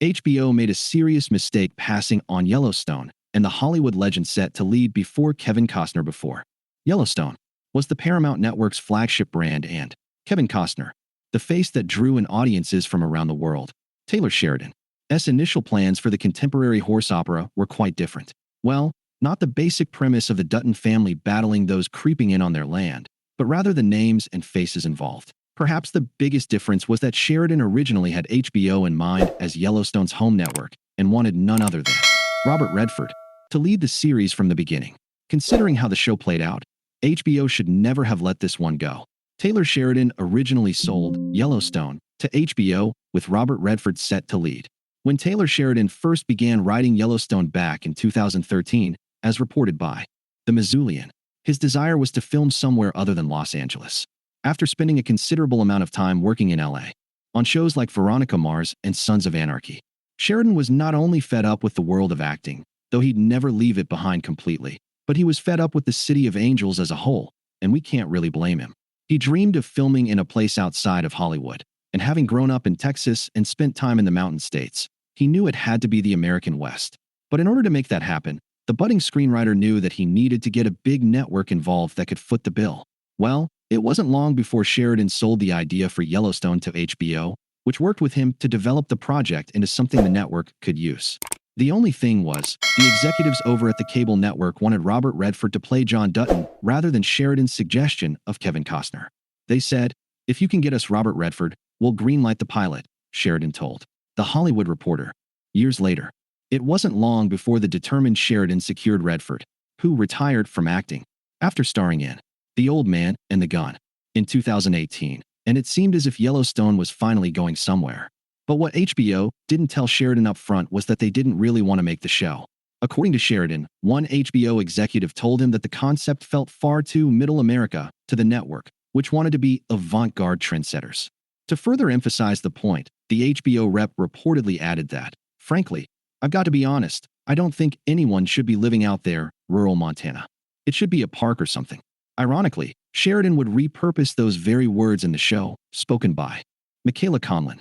HBO made a serious mistake passing on Yellowstone and the Hollywood legend set to lead before Kevin Costner before. Yellowstone was the Paramount Network's flagship brand and Kevin Costner, the face that drew in audiences from around the world. Taylor Sheridan's initial plans for the contemporary horse opera were quite different. Well, not the basic premise of the Dutton family battling those creeping in on their land, but rather the names and faces involved. Perhaps the biggest difference was that Sheridan originally had HBO in mind as Yellowstone's home network and wanted none other than Robert Redford to lead the series from the beginning. Considering how the show played out, HBO should never have let this one go. Taylor Sheridan originally sold Yellowstone to HBO with Robert Redford set to lead. When Taylor Sheridan first began writing Yellowstone back in 2013, as reported by The Missoulian, his desire was to film somewhere other than Los Angeles. After spending a considerable amount of time working in LA, on shows like Veronica Mars and Sons of Anarchy, Sheridan was not only fed up with the world of acting, though he'd never leave it behind completely, but he was fed up with the City of Angels as a whole, and we can't really blame him. He dreamed of filming in a place outside of Hollywood, and having grown up in Texas and spent time in the Mountain States, he knew it had to be the American West. But in order to make that happen, the budding screenwriter knew that he needed to get a big network involved that could foot the bill. Well, it wasn't long before Sheridan sold the idea for Yellowstone to HBO, which worked with him to develop the project into something the network could use. The only thing was, the executives over at the cable network wanted Robert Redford to play John Dutton rather than Sheridan's suggestion of Kevin Costner. They said, "If you can get us Robert Redford, we'll greenlight the pilot," Sheridan told The Hollywood Reporter. Years later, it wasn't long before the determined Sheridan secured Redford, who retired from acting after starring in The Old Man and the Gun in 2018, and it seemed as if Yellowstone was finally going somewhere. But what HBO didn't tell Sheridan up front was that they didn't really want to make the show. According to Sheridan, one HBO executive told him that the concept felt far too middle America to the network, which wanted to be avant-garde trendsetters. To further emphasize the point, the HBO rep reportedly added that, "Frankly, I've got to be honest, I don't think anyone should be living out there, rural Montana. It should be a park or something." Ironically, Sheridan would repurpose those very words in the show, spoken by Michaela Conlon,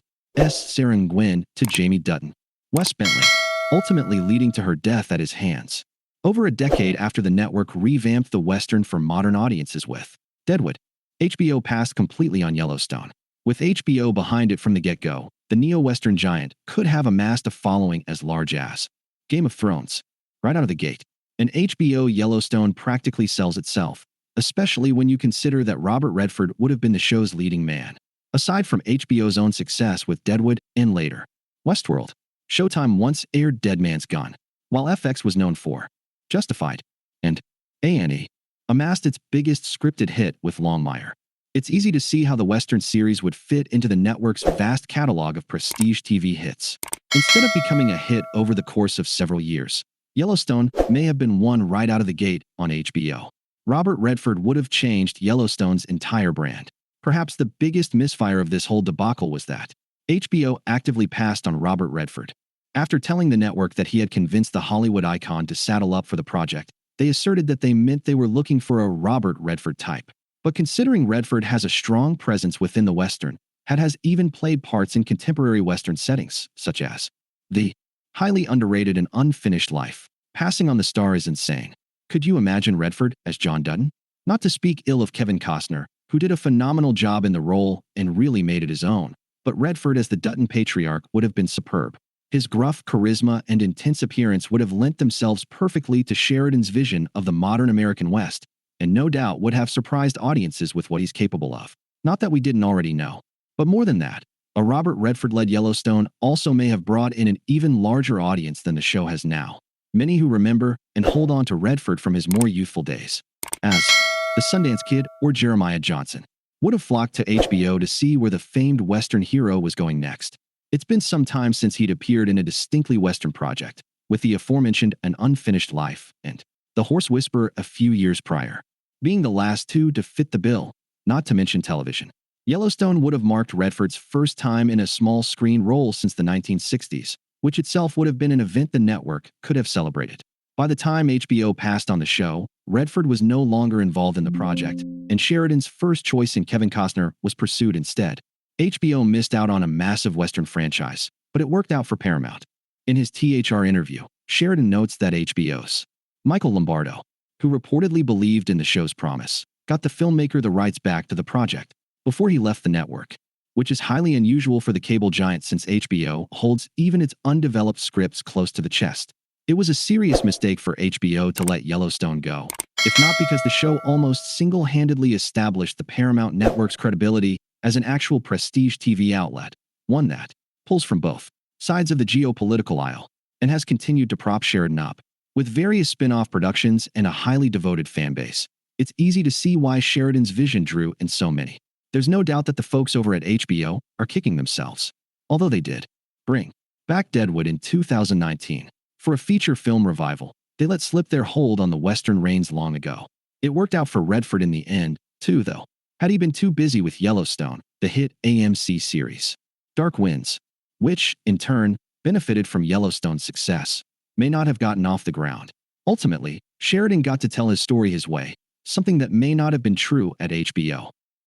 Sarah Gwynn to Jamie Dutton, Wes Bentley, ultimately leading to her death at his hands. Over a decade after the network revamped the Western for modern audiences with Deadwood, HBO passed completely on Yellowstone. With HBO behind it from the get-go, the neo-Western giant could have amassed a following as large as Game of Thrones. Right out of the gate, and HBO Yellowstone practically sells itself, especially when you consider that Robert Redford would have been the show's leading man. Aside from HBO's own success with Deadwood and later Westworld, Showtime once aired Dead Man's Gun, while FX was known for Justified, and A&E amassed its biggest scripted hit with Longmire. It's easy to see how the Western series would fit into the network's vast catalog of prestige TV hits. Instead of becoming a hit over the course of several years, Yellowstone may have been won right out of the gate on HBO. Robert Redford would have changed Yellowstone's entire brand. Perhaps the biggest misfire of this whole debacle was that HBO actively passed on Robert Redford. After telling the network that he had convinced the Hollywood icon to saddle up for the project, they asserted that they meant they were looking for a Robert Redford type. But considering Redford has a strong presence within the Western, has even played parts in contemporary Western settings, such as the highly underrated and unfinished Life, passing on the star is insane. Could you imagine Redford as John Dutton? Not to speak ill of Kevin Costner, who did a phenomenal job in the role and really made it his own, but Redford as the Dutton patriarch would have been superb. His gruff charisma and intense appearance would have lent themselves perfectly to Sheridan's vision of the modern American West, and no doubt would have surprised audiences with what he's capable of. Not that we didn't already know. But more than that, a Robert Redford-led Yellowstone also may have brought in an even larger audience than the show has now. Many who remember and hold on to Redford from his more youthful days, as the Sundance Kid or Jeremiah Johnson, would have flocked to HBO to see where the famed Western hero was going next. It's been some time since he'd appeared in a distinctly Western project, with the aforementioned An Unfinished Life and The Horse Whisperer a few years prior, being the last two to fit the bill, not to mention television. Yellowstone would have marked Redford's first time in a small screen role since the 1960s, which itself would have been an event the network could have celebrated. By the time HBO passed on the show, Redford was no longer involved in the project, and Sheridan's first choice in Kevin Costner was pursued instead. HBO missed out on a massive Western franchise, but it worked out for Paramount. In his THR interview, Sheridan notes that HBO's Michael Lombardo, who reportedly believed in the show's promise, got the filmmaker the rights back to the project before he left the network, which is highly unusual for the cable giant since HBO holds even its undeveloped scripts close to the chest. It was a serious mistake for HBO to let Yellowstone go, if not because the show almost single-handedly established the Paramount Network's credibility as an actual prestige TV outlet, one that pulls from both sides of the geopolitical aisle and has continued to prop Sheridan up. With various spin-off productions and a highly devoted fan base, it's easy to see why Sheridan's vision drew in so many. There's no doubt that the folks over at HBO are kicking themselves, although they did bring back Deadwood in 2019 for a feature film revival. They let slip their hold on the Western reins long ago. It worked out for Redford in the end, too, though. Had he been too busy with Yellowstone, the hit AMC series Dark Winds, which, in turn, benefited from Yellowstone's success, may not have gotten off the ground. Ultimately, Sheridan got to tell his story his way, something that may not have been true at HBO.